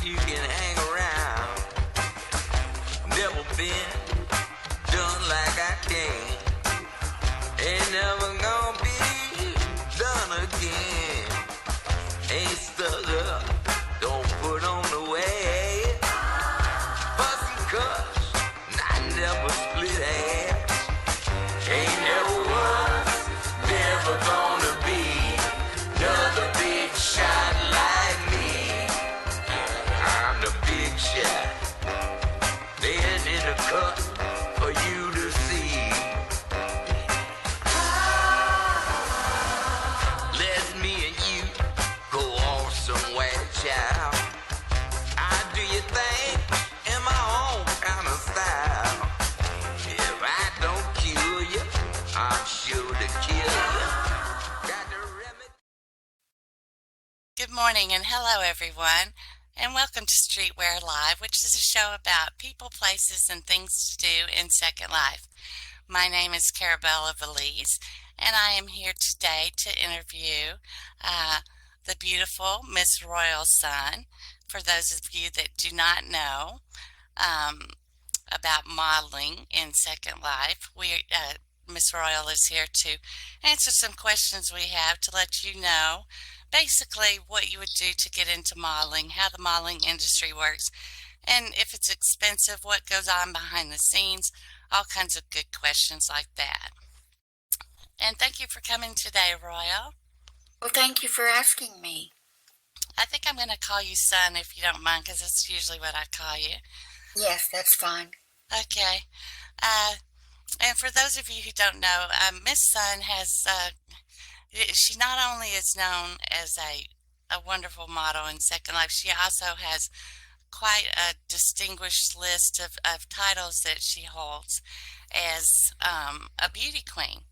you can hang around. Never been done like I can. Ain't never gonna be done again. Ain't stuck up, don't put on the way. Bustin' cuts, I never split hands. Ain't never was, never gonna be another big shot like me. I'm the big shot, laying in the cup for you to see. Let me and you go off somewhere, child. I do your thing in my own kind of style. If I don't kill you, I'm sure to kill you. Got the remedy. Good morning and hello everyone, and welcome to Streetwear Live, which is a show about people, places, and things to do in Second Life. My name is Carabella Valise, and I am here today to interview the beautiful Miss RoyaleSun. For those of you that do not know about modeling in Second Life, Miss Royal is here to answer some questions we have to let you know basically what you would do to get into modeling, how the modeling industry works, and if it's expensive, what goes on behind the scenes, all kinds of good questions like that. And thank you for coming today, Royal. Well, thank you for asking me. I think I'm going to call you Sun if you don't mind, because that's usually what I call you. Yes, that's fine. Okay. And for those of you who don't know, Miss Sun has, she not only is known as a wonderful model in Second Life, she also has quite a distinguished list of titles that she holds as a beauty queen.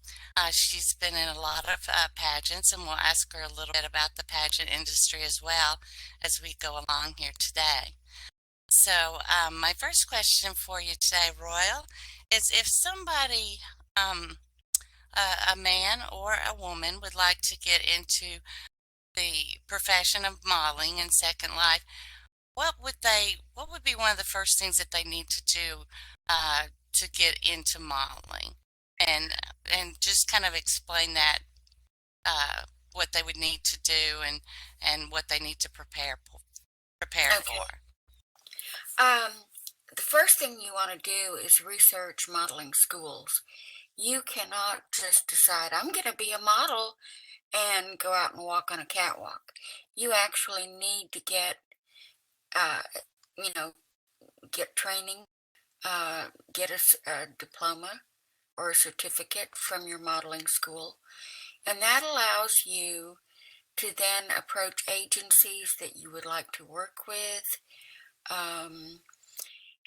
She's been in a lot of pageants, and we'll ask her a little bit about the pageant industry as well as we go along here today. So my first question for you today, Royal, is if somebody, a man or a woman, would like to get into the profession of modeling in Second Life, what would be one of the first things that they need to do to get into modeling, and just kind of explain that what they would need to do and what they need to prepare Okay. for. The first thing you want to do is research modeling schools. You cannot just decide, I'm going to be a model and go out and walk on a catwalk. You actually need to get, get training, get a diploma or a certificate from your modeling school. And that allows you to then approach agencies that you would like to work with.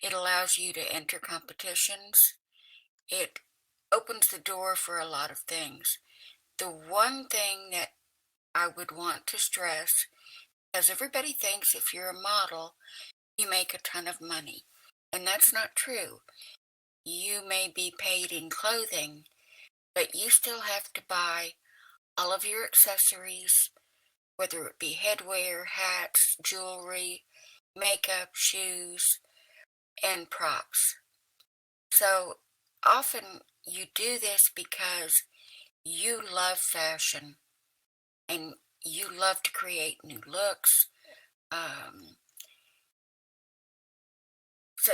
It allows you to enter competitions. It opens the door for a lot of things. The one thing that I would want to stress, because everybody thinks if you're a model, you make a ton of money. And that's not true. You may be paid in clothing, but you still have to buy all of your accessories, whether it be headwear, hats, jewelry, makeup, shoes, and props. So often you do this because you love fashion and you love to create new looks. So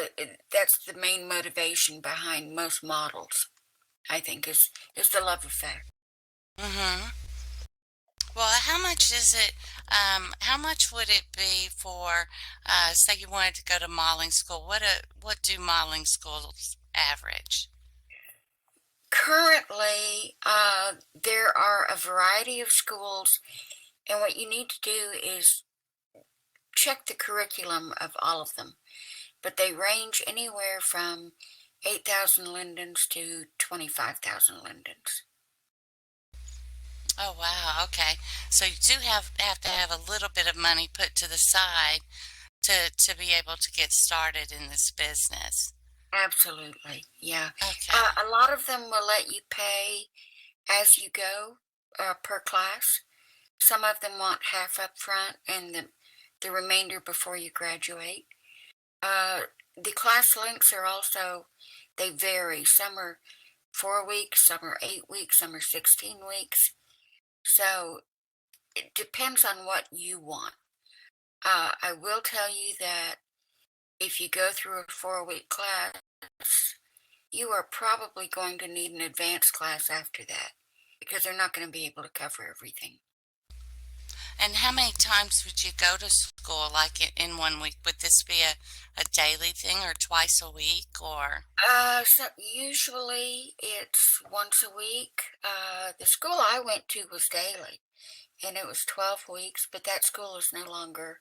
that's the main motivation behind most models, I think, is the love of fashion. Mm-hmm. Well, how much is it? How much would it be for, say, you wanted to go to modeling school? What do modeling schools average? Currently, there are a variety of schools, and what you need to do is check the curriculum of all of them. But they range anywhere from 8,000 lindens to 25,000 lindens. Oh, wow. Okay. So you do have to have a little bit of money put to the side to be able to get started in this business. Absolutely, yeah. Okay. A lot of them will let you pay as you go per class. Some of them want half up front, and the remainder before you graduate. The class lengths are also, they vary. Some are 4 weeks, some are 8 weeks, some are 16 weeks. So it depends on what you want. I will tell you that if you go through a 4-week class, you are probably going to need an advanced class after that because they're not going to be able to cover everything. And how many times would you go to school, like in 1 week? Would this be a daily thing or twice a week or? So usually it's once a week. The school I went to was daily, and it was 12 weeks, but that school is no longer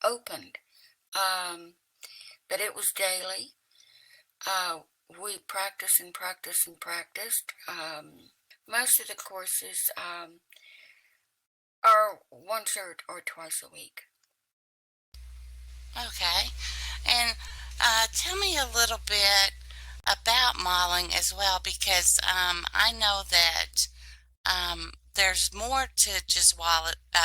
opened. But it was daily. We practiced and practiced and practiced. Most of the courses are once or twice a week. Okay. And tell me a little bit about modeling as well, because I know that there's more to just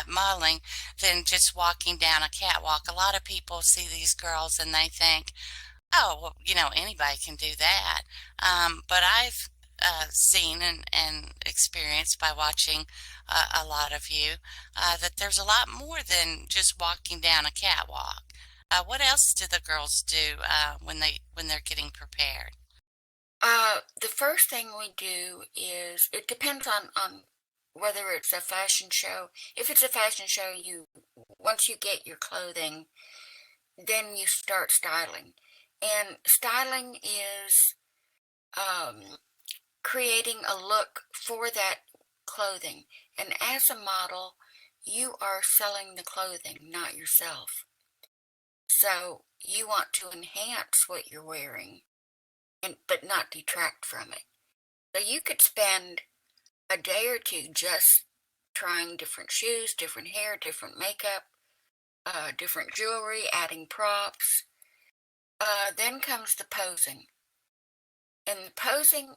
modeling than just walking down a catwalk. A lot of people see these girls and they think, oh, well, anybody can do that. But I've seen and experienced by watching a lot of you that there's a lot more than just walking down a catwalk. What else do the girls do when they're getting prepared? The first thing we do is, it depends on whether it's a fashion show. If it's a fashion show, once you get your clothing, then you start styling. And styling is creating a look for that clothing. And as a model, you are selling the clothing, not yourself. So you want to enhance what you're wearing, but not detract from it. So you could spend a day or two just trying different shoes, different hair, different makeup, different jewelry, adding props. Then comes the posing. And the posing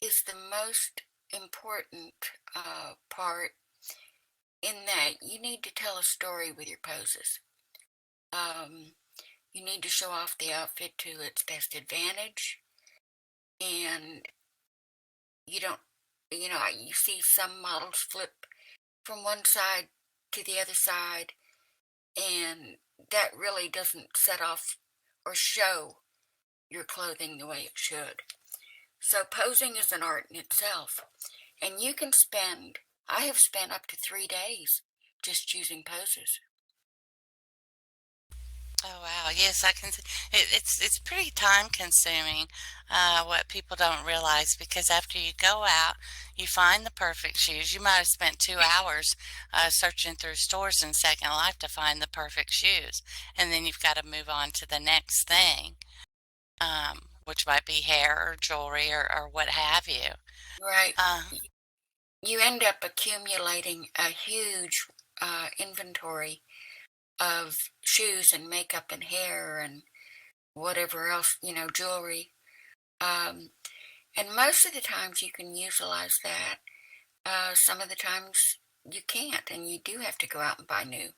is the most important part, in that you need to tell a story with your poses. You need to show off the outfit to its best advantage. And you don't, you see some models flip from one side to the other side, and that really doesn't set off or show your clothing the way it should. So posing is an art in itself, and I have spent up to 3 days just choosing poses. Oh wow, yes, I can. It's pretty time consuming. What people don't realize, because after you go out, you find the perfect shoes. You might have spent 2 hours searching through stores in Second Life to find the perfect shoes, and then you've got to move on to the next thing, which might be hair or jewelry or what have you. Right. Uh, You end up accumulating a huge inventory of shoes and makeup and hair and whatever else, jewelry. And most of the times you can utilize that. Some of the times you can't, and you do have to go out and buy new.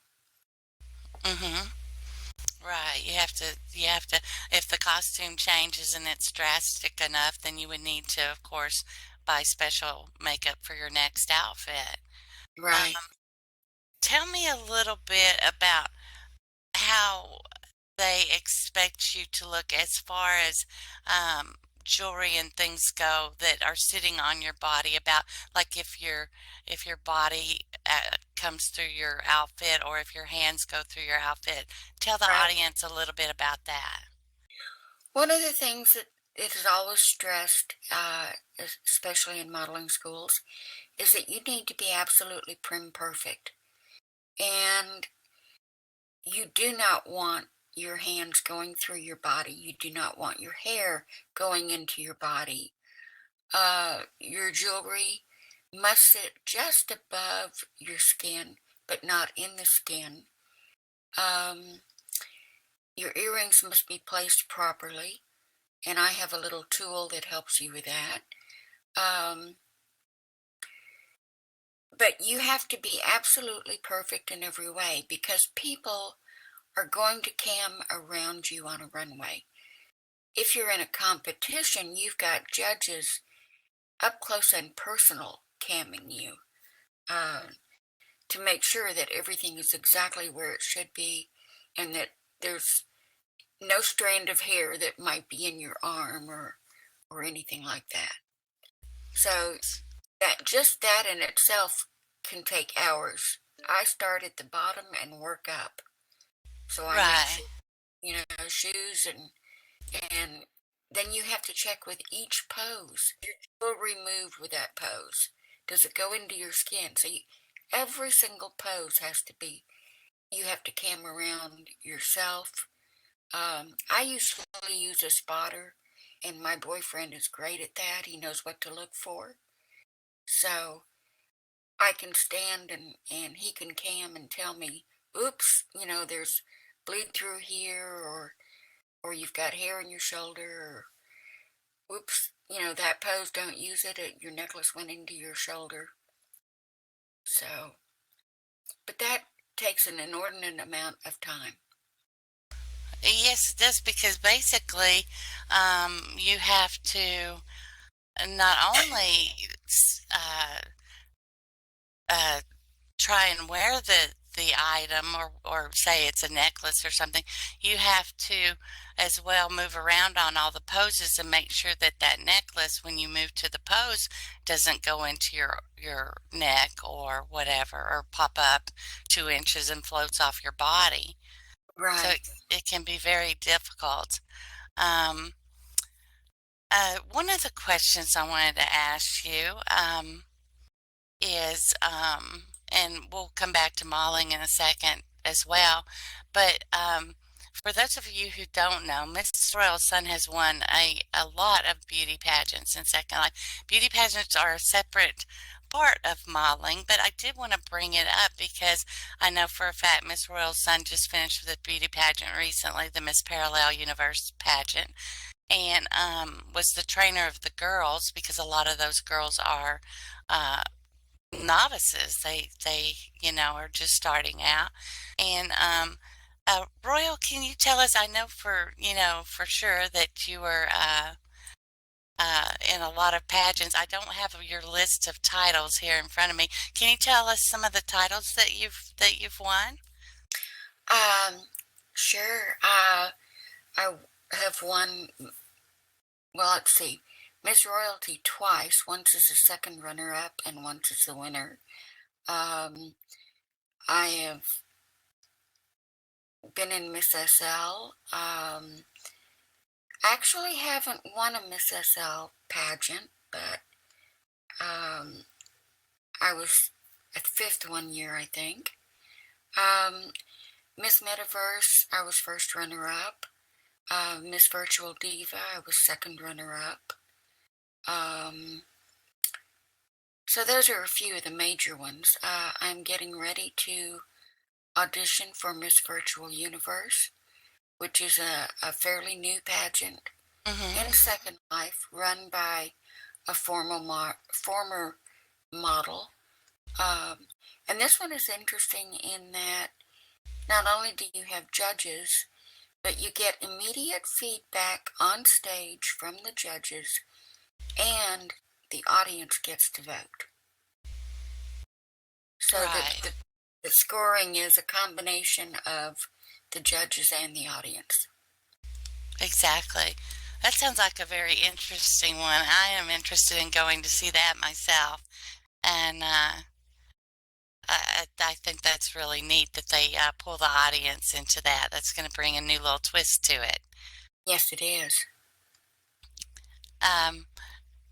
mm-hmm. Right. You have to, if the costume changes and it's drastic enough, then you would need to, of course, buy special makeup for your next outfit. Right. Tell me a little bit about how they expect you to look as far as jewelry and things go that are sitting on your body, about like if your body comes through your outfit, or if your hands go through your outfit. Tell the Right. audience a little bit about that. One of the things that it is always stressed, especially in modeling schools, is that you need to be absolutely prim perfect. And you do not want your hands going through your body. You do not want your hair going into your body. Your jewelry must sit just above your skin, but not in the skin. Um, your earrings must be placed properly, and I have a little tool that helps you with that. Um, but you have to be absolutely perfect in every way, because people are going to cam around you on a runway. If you're in a competition, you've got judges up close and personal camming you to make sure that everything is exactly where it should be and that there's no strand of hair that might be in your arm or anything like that. So just that in itself can take hours. I start at the bottom and work up. So I make Right. sure, shoes and then you have to check with each pose. Is your jewelry removed with that pose? Does it go into your skin? So every single pose has to be, you have to cam around yourself. I usually use a spotter, and my boyfriend is great at that. He knows what to look for. So I can stand and he can cam and tell me, oops, there's bleed through here, or you've got hair in your shoulder, or oops, that pose, don't use it, your necklace went into your shoulder. So, but that takes an inordinate amount of time. Yes, it does because basically, you have to not only uh, uh, try and wear the item or say it's a necklace or something, you have to as well move around on all the poses and make sure that that necklace, when you move to the pose, doesn't go into your neck or whatever, or pop up 2 inches and floats off your body. So Right. it can be very difficult. Um, one of the questions I wanted to ask you is, and we'll come back to modeling in a second as well, but for those of you who don't know, Mrs. RoyaleSun has won a lot of beauty pageants in Second Life. Beauty pageants are a separate part of modeling, but I did want to bring it up because I know for a fact Miss RoyaleSun just finished with a beauty pageant recently, the Miss Parallel Universe pageant, and was the trainer of the girls because a lot of those girls are novices. They are just starting out. And Royal, can you tell us? I know for sure that you were in a lot of pageants. I don't have your list of titles here in front of me. Can you tell us some of the titles that you've won? Um, sure. I have won, well, let's see, Miss Royalty twice, once as a second runner-up and once as the winner. I have been in Miss SL. Actually haven't won a Miss SL pageant, but I was at fifth one year, I think. Miss Metaverse, I was first runner-up. Miss Virtual Diva, I was second runner-up. So those are a few of the major ones. I'm getting ready to audition for Miss Virtual Universe, which is a fairly new pageant in Second Life run by a former model. And this one is interesting in that not only do you have judges, but you get immediate feedback on stage from the judges, and the audience gets to vote. So Right. the scoring is a combination of the judges and the audience. Exactly. That sounds like a very interesting one. I am interested in going to see that myself. And I think that's really neat that they pull the audience into that. That's going to bring a new little twist to it. Yes, it is. Um,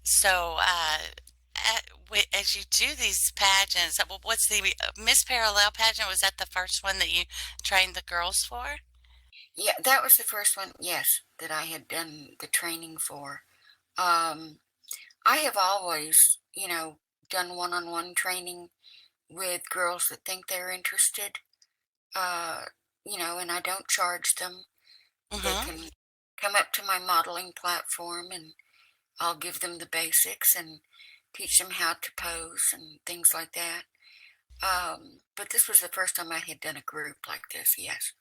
so, as you do these pageants, what's the Miss Parallel pageant? Was that the first one that you trained the girls for? Yeah, that was the first one, yes, that I had done the training for. I have always, done one-on-one training with girls that think they're interested, and I don't charge them. They Mm-hmm. can come up to my modeling platform and I'll give them the basics and teach them how to pose and things like that. But this was the first time I had done a group like this, yes.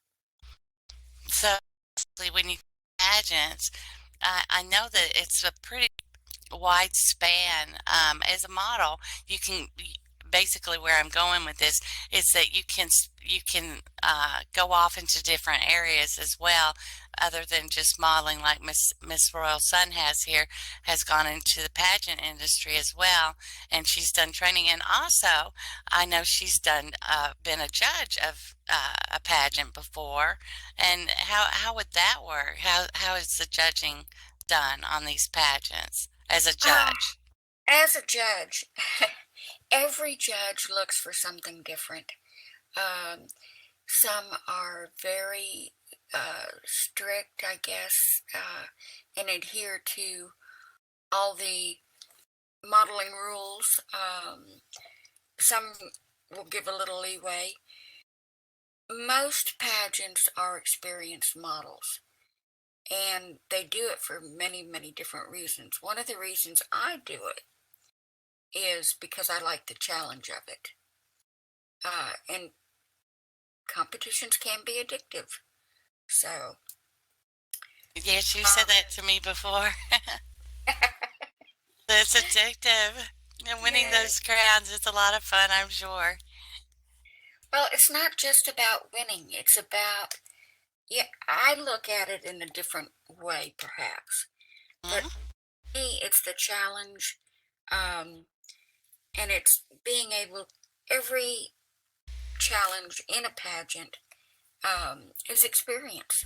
So basically, when you pageants, I know that it's a pretty wide span. As a model, you can basically where I'm going with this is that you can go off into different areas as well, other than just modeling, like Miss RoyaleSun has gone into the pageant industry as well, and she's done training. And also, I know she's done been a judge of a pageant before. And how would that work? How is the judging done on these pageants as a Uh, judge? as a judge, every judge looks for something different. Um, some are very strict, I guess, and adhere to all the modeling rules. Some will give a little leeway. Most pageants are experienced models, and they do it for many, many different reasons. One of the reasons I do it is because I like the challenge of it. And competitions can be addictive. So, Yes, you said um, that to me before. It's addictive. And winning yeah. those crowns is a lot of fun, I'm sure. Well, it's not just about winning. It's about, yeah, I look at it in a different way, perhaps. But Hmm. me, it's the challenge, um, and it's being able, every challenge in a pageant is experience.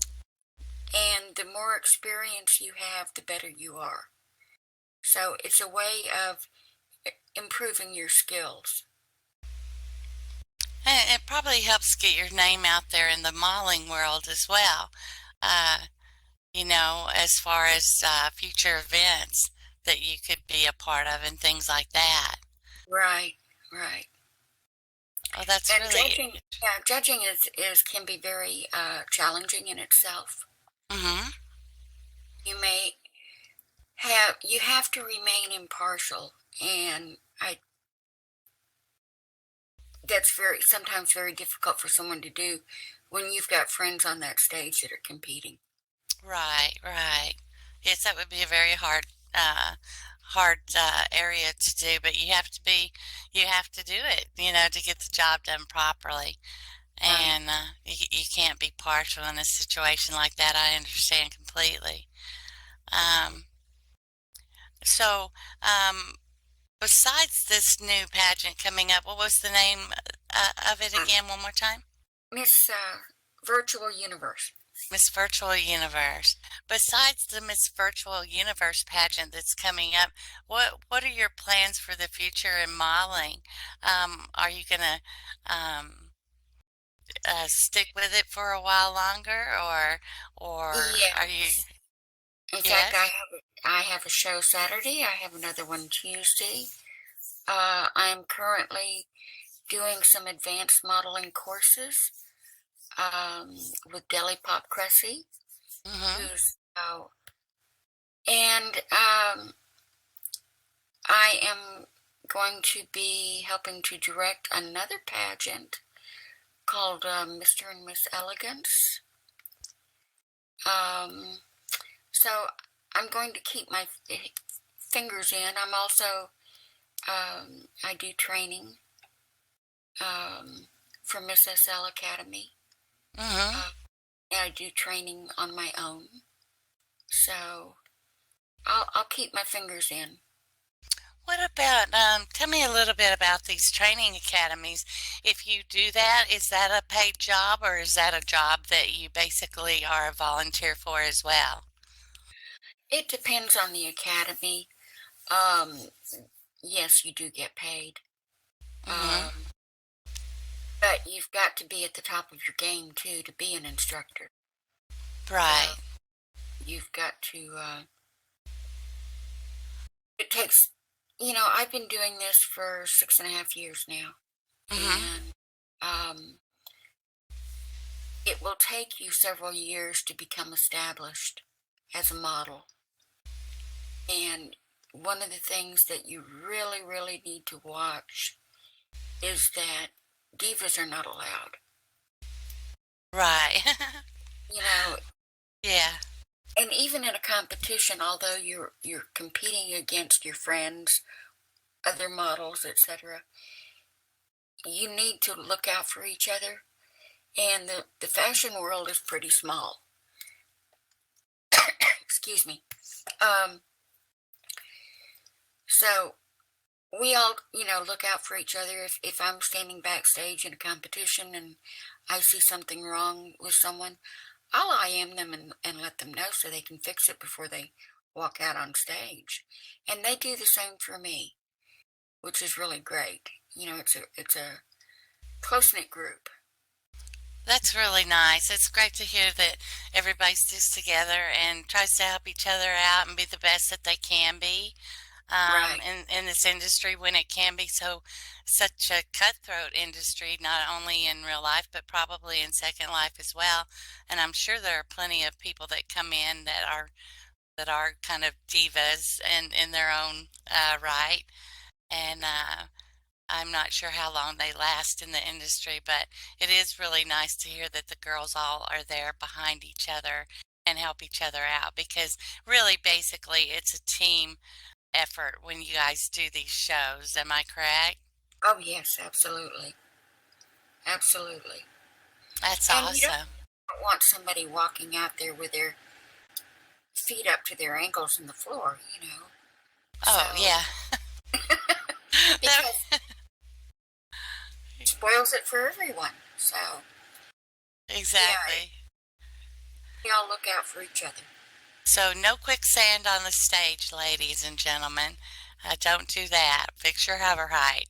And the more experience you have, the better you are. So it's a way of improving your skills. And it probably helps get your name out there in the modeling world as well. Uh, as far as future events that you could be a part of and things like that. Right, right. Oh, that's And really. judging is can be very challenging in itself. Hmm. You have to remain impartial, and I that's very sometimes very difficult for someone to do when you've got friends on that stage that are competing. Right, right. Yes, that would be a very hard area to do, but you have to do it, to get the job done properly. Right. And you can't be partial in a situation like that. I understand completely. Um, so, um, besides this new pageant coming up, what was the name of it Uh, again, one more time? Miss Virtual Universe. Miss Virtual Universe. Besides the Miss Virtual Universe pageant that's coming up, what are your plans for the future in modeling? Are you gonna um, stick with it for a while longer, or are you? Yes. In fact, Yes. I have a show Saturday. I have another one Tuesday. I'm currently doing some advanced modeling courses with Deli Pop Cressy, Mm-hmm. who's and I am going to be helping to direct another pageant called Mr. and Miss Elegance. Um, so I'm going to keep my fingers in. I'm also I do training for Miss SL Academy. Mm-hmm. Uh, and I do training on my own. So I'll keep my fingers in. What about, tell me a little bit about these training academies. If you do that, is that a paid job, or is that a job that you basically are a volunteer for as well? It depends on the academy. Um, yes, you do get paid. Mm-hmm. Um, but you've got to be at the top of your game too to be an instructor. So Right. you've got to, it takes, I've been doing this for 6.5 years now. Mm-hmm. And it will take you several years to become established as a model. And one of the things that you really, really need to watch is that divas are not allowed. Right. You know, Yeah. and even in a competition, although you're competing against your friends, other models, etc., you need to look out for each other. And the fashion world is pretty small. Excuse me. Um, so we all, look out for each other. If I'm standing backstage in a competition and I see something wrong with someone, I'll IM them and let them know so they can fix it before they walk out on stage. And they do the same for me, which is really great. It's a close-knit group. That's really nice. It's great to hear that everybody sticks together and tries to help each other out and be the best that they can be. Right. In this industry when it can be such a cutthroat industry, not only in real life but probably in Second Life as well. And I'm sure there are plenty of people that come in that are kind of divas in their own right. And I'm not sure how long they last in the industry, but it is really nice to hear that the girls all are there behind each other and help each other out because really basically it's a team effort when you guys do these shows. Am I correct? Oh, yes, absolutely. Absolutely. That's And you don't awesome. want somebody walking out there with their feet up to their ankles in the floor. So, Oh, yeah. because it spoils it for everyone. So, yeah, Exactly. we all look out for each other. So no quicksand on the stage, ladies and gentlemen. Don't do that. Fix your hover height.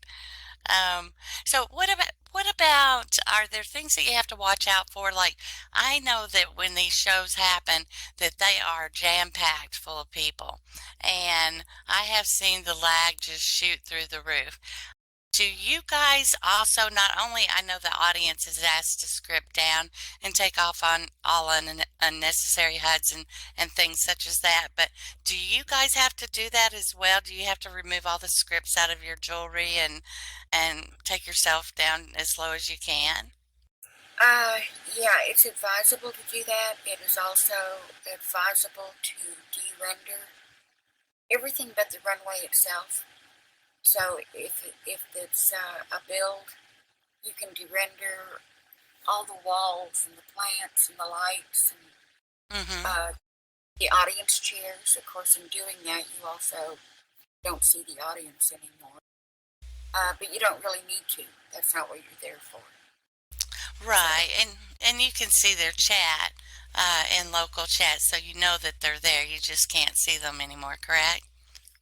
Um, so what about are there things that you have to watch out for? Like I know that when these shows happen that they are jam-packed full of people. And I have seen the lag just shoot through the roof. Do you guys also not only I know the audience is asked to script down and take off on all unnecessary HUDs and things such as that, but do you guys have to do that as well? Do you have to remove all the scripts out of your jewelry and take yourself down as low as you can? Uh, yeah, it's advisable to do that. It is also advisable to de-render everything but the runway itself. So if it's a build, you can de-render all the walls and the plants and the lights and Mm-hmm. uh, the audience chairs. Of course, in doing that, you also don't see the audience anymore. But you don't really need to. That's not what you're there for. So, Right, and you can see their chat in local chat, so you know that they're there. You just can't see them anymore, correct?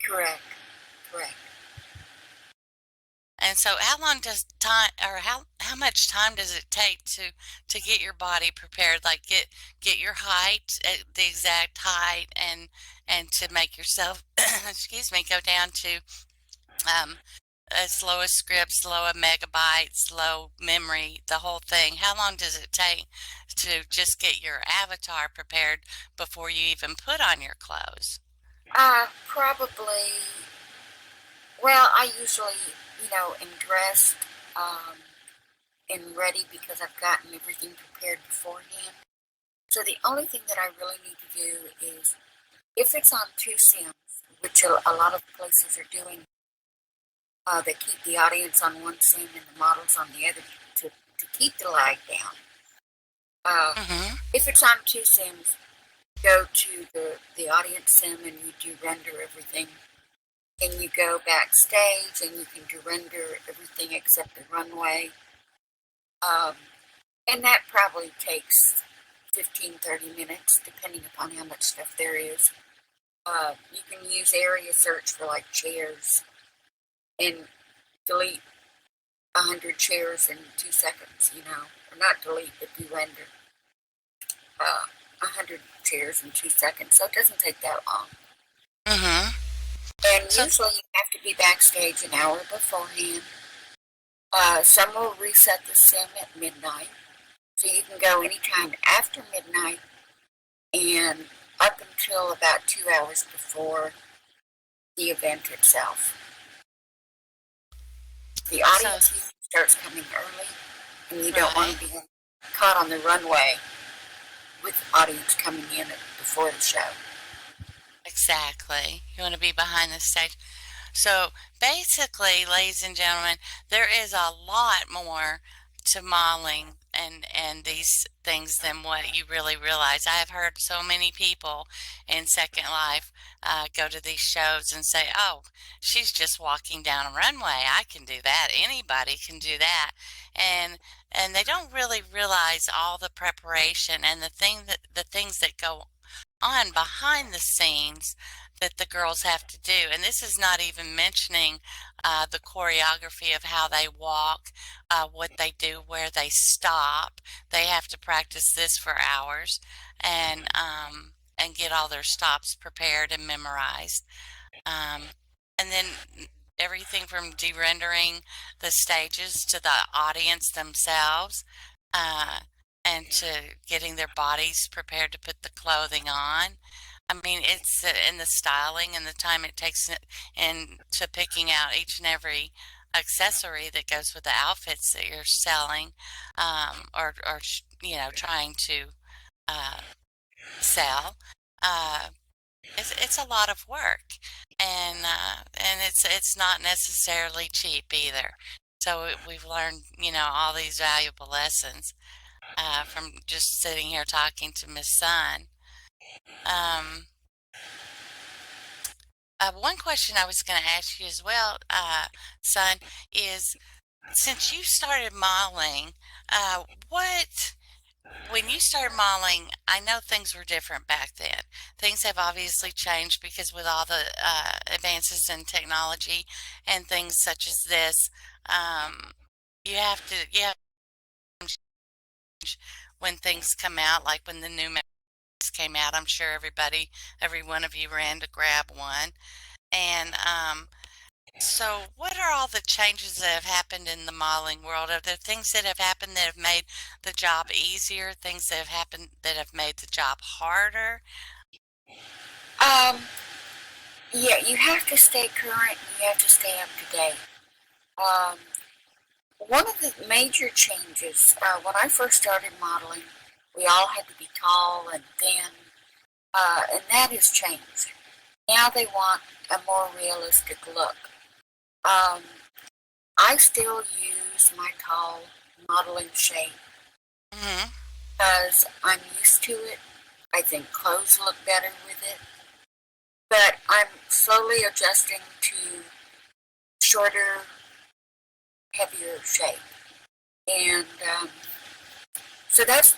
correct, correct. And so how long does time or how much time does it take to get your body prepared? Like get your height, the exact height and to make yourself excuse me, go down to um slow as scripts, low a megabytes, low memory, the whole thing. How long does it take to just get your avatar prepared before you even put on your clothes? Probably. Well, I usually, am dressed and ready because I've gotten everything prepared beforehand. So the only thing that I really need to do is, if it's on two sims, which a lot of places are doing, they keep the audience on one sim and the models on the other to keep the lag down. Mm-hmm. If it's on two sims, go to the audience sim and you do render everything. And you go backstage and you can do render everything except the runway. And that probably takes 15-30 minutes, depending upon how much stuff there is. You can use area search for like chairs and delete 100 chairs in 2 seconds, or not delete, but do render 100 chairs in 2 seconds. So it doesn't take that long. Mm-hmm. And So usually you have to be backstage an hour beforehand. Some will reset the sim at midnight, so you can go anytime after midnight and up until about 2 hours before the event itself. The so audience usually starts coming early, and you don't want right. to be caught on the runway with the audience coming in before the show. Exactly. You want to be behind the stage. So basically, ladies and gentlemen, there is a lot more to modeling and these things than what you really realize. I have heard so many people in Second Life go to these shows and say, "Oh, she's just walking down a runway. I can do that. Anybody can do that." And and they don't really realize all the preparation and the things that go on behind the scenes that the girls have to do. And this is not even mentioning the choreography of how they walk, what they do, where they stop. They have to practice this for hours and get all their stops prepared and memorized. Um, and then everything from de-rendering the stages to the audience themselves, uh, and to getting their bodies prepared to put the clothing on. I mean, it's in the styling and the time it takes and to picking out each and every accessory that goes with the outfits that you're selling, or trying to uh, sell. Uh, it's a lot of work, and it's not necessarily cheap either. So we've learned, all these valuable lessons from just sitting here talking to Miss Sun. Um, one question I was going to ask you as well, Sun, is since you started modeling, what when you started modeling, I know things were different back then. Things have obviously changed because with all the advances in technology and things such as this, um, you have to change when things come out, like when the new masks came out. I'm sure every one of you ran to grab one. And so what are all the changes that have happened in the modeling world? Are there things that have happened that have made the job easier, things that have happened that have made the job harder? Yeah, you have to stay current and you have to stay up to date. Um, One of the major changes, when I first started modeling, we all had to be tall and thin, and that has changed. Now they want a more realistic look. Um, I still use my tall modeling shape Mm-hmm. because I'm used to it. I think clothes look better with it. But I'm slowly adjusting to shorter, heavier shape. And so that's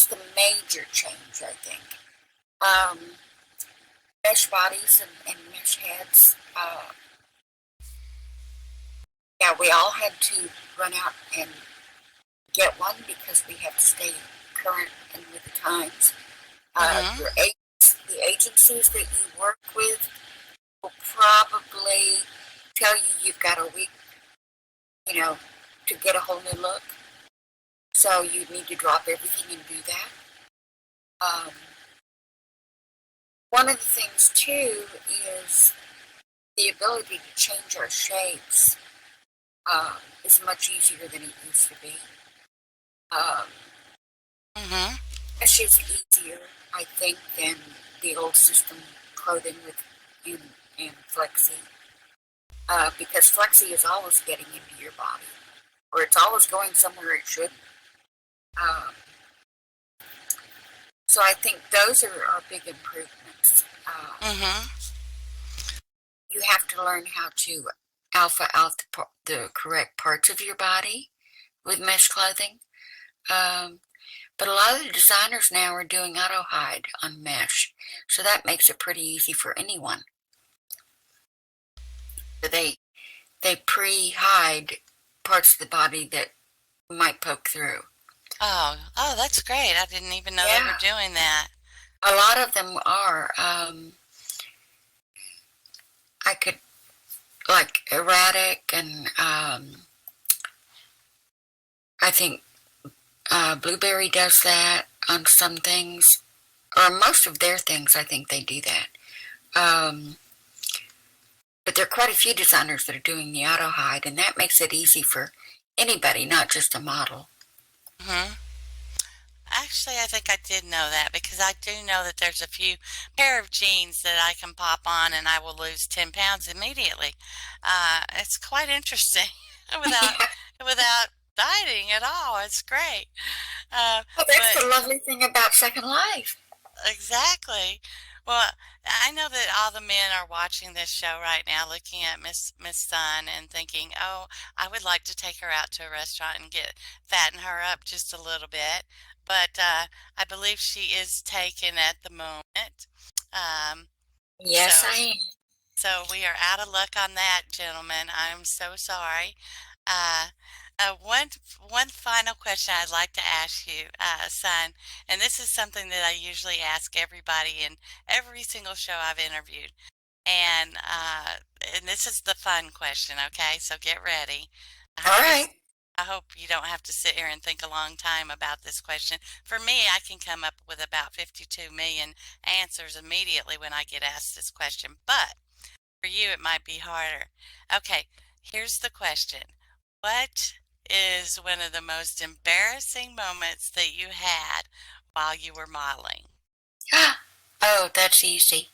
the major change, I think. Um, Mesh bodies and mesh heads. Yeah, we all had to run out and get one because we have to stay current and with the times. Mm-hmm. The agencies that you work with will probably tell you you've got a week, to get a whole new look. So you need to drop everything and do that. One of the things too is the ability to change our shapes is much easier than it used to be. Mm-hmm. It's just easier, I think, than the old system clothing with and flexi. Because flexi is always getting into your body, or it's always going somewhere it shouldn't. Um, so I think those are big improvements. Mm-hmm. You have to learn how to alpha out the correct parts of your body with mesh clothing. But a lot of the designers now are doing auto hide on mesh, so that makes it pretty easy for anyone. So they pre-hide parts of the body that might poke through. Oh, that's great. I didn't even know they were doing that. A lot of them are. I could, like erratic, and I think Blueberry does that on some things, or most of their things. I think they do that. But there are quite a few designers that are doing the auto hide, and that makes it easy for anybody, not just a model. Mm-hmm. Actually, I think I did know that because I do know that there's a few pair of jeans that I can pop on and I will lose 10 pounds immediately. It's quite interesting without Yeah. without dieting at all. It's great. Uh, Well, that's but the lovely thing about Second Life. exactly. Well, I know that all the men are watching this show right now, looking at Miss Sun and thinking, "Oh, I would like to take her out to a restaurant and get fatten her up just a little bit." But I believe she is taken at the moment. Um, Yes, so I am. so we are out of luck on that, gentlemen. I'm so sorry. Uh, one final question I'd like to ask you, son, and this is something that I usually ask everybody in every single show I've interviewed, and this is the fun question. Okay, so get ready. I All hope right. I hope you don't have to sit here and think a long time about this question. For me, I can come up with about 52 million answers immediately when I get asked this question, but for you, it might be harder. Okay, here's the question. What is one of the most embarrassing moments that you had while you were modeling? Oh, that's easy.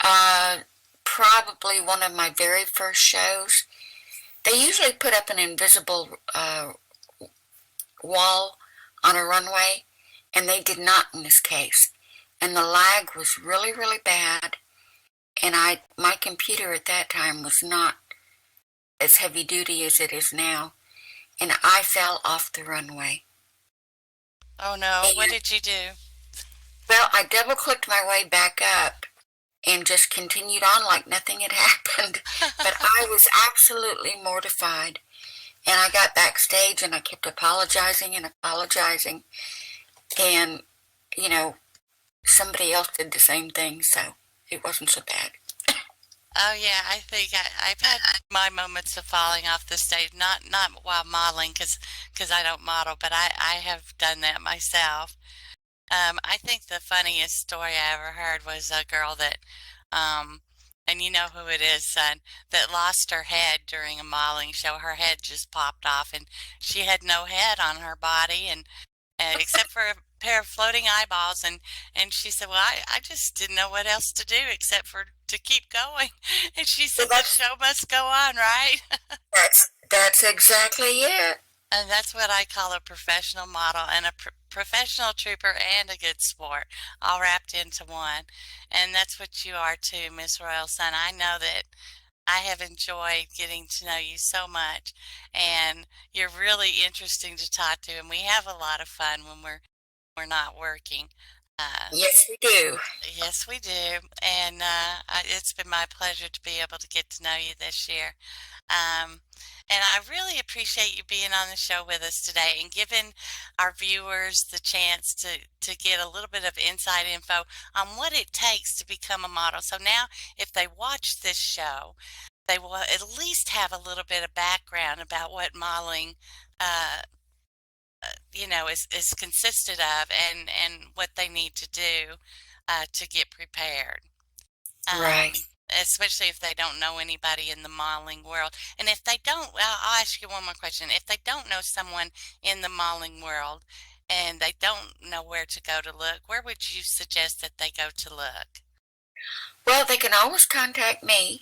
Uh, Probably one of my very first shows. They usually put up an invisible wall on a runway, and they did not in this case. And the lag was really, really bad. And my computer at that time was not as heavy duty as it is now, and I fell off the runway. Oh no, what And did you do? well, I double clicked my way back up and just continued on like nothing had happened. But I was absolutely mortified. And I got backstage and I kept apologizing and apologizing. And, you know, somebody else did the same thing, so it wasn't so bad. Oh yeah, I think I've had my moments of falling off the stage, not while modeling, because I don't model, but I have done that myself. I think the funniest story I ever heard was a girl that, um, and you know who it is, son, that lost her head during a modeling show. Her head just popped off, and she had no head on her body, and except for a pair of floating eyeballs, and she said, "Well, I just didn't know what else to do except for to keep going." And she So said, "The show must go on, right?" that's exactly it. And that's what I call a professional model and a professional trooper and a good sport, all wrapped into one. And that's what you are too, Miss RoyaleSun. I know that I have enjoyed getting to know you so much, and you're really interesting to talk to, and we have a lot of fun when we're not working. Uh, Yes, we do. yes, we do, and it's been my pleasure to be able to get to know you this year. Um, and I really appreciate you being on the show with us today and giving our viewers the chance to get a little bit of inside info on what it takes to become a model. So now, if they watch this show, they will at least have a little bit of background about what modeling, uh, is consisted of and what they need to do to get prepared. Right. Especially if they don't know anybody in the modeling world. And if they don't, well, I'll ask you one more question. If they don't know someone in the modeling world and they don't know where to go to look, where would you suggest that they go to look? Well, they can always contact me.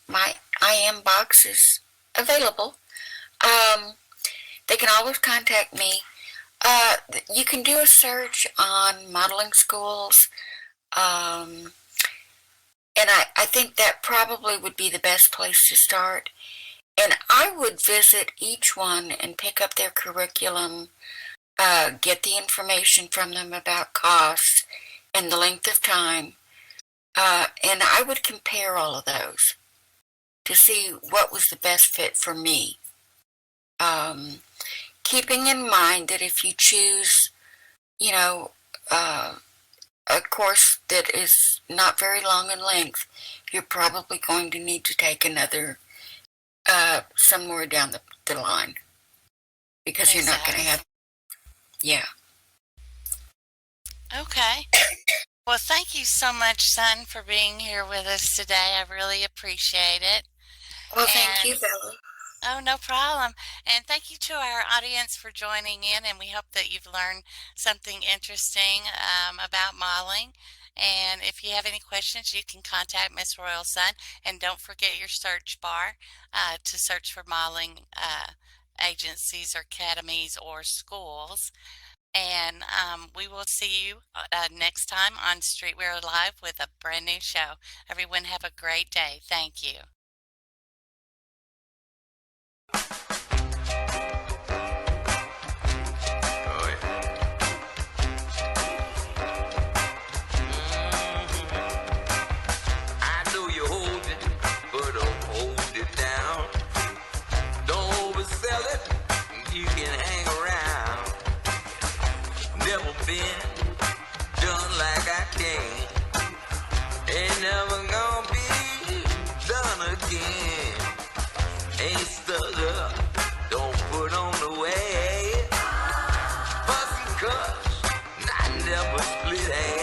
My IM box is available. Um, they can always contact me. You can do a search on modeling schools. Um, and I think that probably would be the best place to start. And I would visit each one and pick up their curriculum, get the information from them about costs and the length of time. And I would compare all of those to see what was the best fit for me. Um, Keeping in mind that if you choose, you know, a course that is not very long in length, you're probably going to need to take another somewhere down the line because you're not going to Exactly. have, yeah. Okay. Well, thank you so much, son, for being here with us today. I really appreciate it. Well, thank you, And Bella. Oh, no problem. And thank you to our audience for joining in, and we hope that you've learned something interesting about modeling. And if you have any questions, you can contact Miss Royal Sun. And don't forget your search bar to search for modeling agencies or academies or schools. And we will see you next time on Streetwear Live with a brand new show. Everyone have a great day. Thank you. Oh, yeah. I know you hold it, but don't hold it down. Don't oversell it, you can hang around. Never been done like I can. Ain't never gonna be done again. Ain't stuck up, don't put on the way. Bustin' cuts, I never split hands.